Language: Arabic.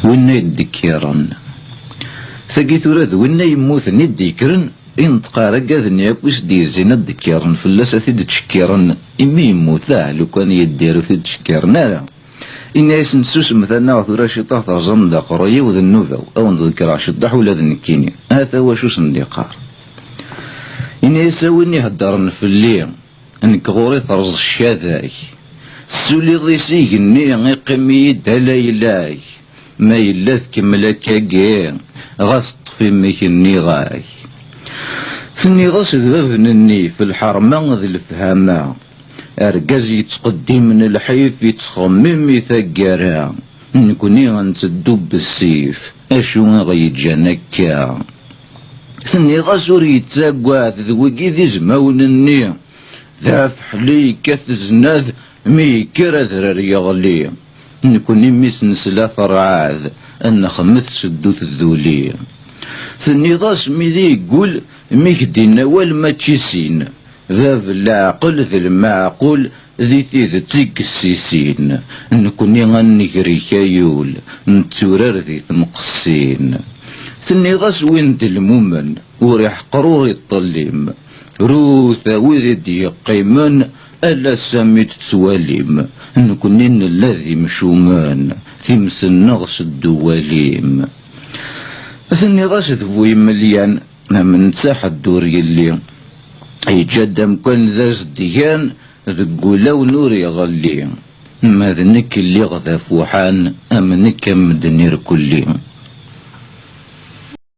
وين يدكيرن ثقي ثورة وين يموتن يدكرن ينطقى رقاذن ياكوش ديزين الدكيرن فلاس ثيد تشكيرن إمي يموت لو كان يديرو ثيد تشكيرن لا إن يسنسوس مثلا وثورة شطاح ترزم دا قرية وذا النوفل أو نذكر شطاح ولا ذا النكيني هذا هو شو سندقار إن يساويني هدرن في الليل انك غوري ترز الشاذاي سولي ضيسي قني غيقمي دلايلاي ما يلاذ كملا كاكي غاس طفي ميكني غاي ثني غاس ذبابنني في الحرمة ذي الفهامة أرقاز يتقدم من الحيف يتخمم يثقرها نكوني غنتدو بالسيف أشو غيتجانكا ثني غاس ور يتساقوا ذوقي ذي زماونني ذا فحلي كثزناد مي كرا ذرر يغلي نكوني ميسن ثلاث رعاذ أن خمث سدوث الذولي ثني غاس ميدي يقول ميكدينا والما تشيسين ذا العقل ذي المعقول ذي تيك السيسين نكوني غنقري كايول نتورر ذي تمقصين ثني غاس وين ذي المؤمن وريح قروري الطليم روثا وذي يقيمن ألا سميت تسواليم نكونين الذي مشومان ثمس النغس الدواليم ثني غاس ذوي مليان من ساحة الدور يلي يجد مكان ذا زديان ذقولا ونور يغلي ما ذنك اللي غذا فوحان أمنك مدنير كلي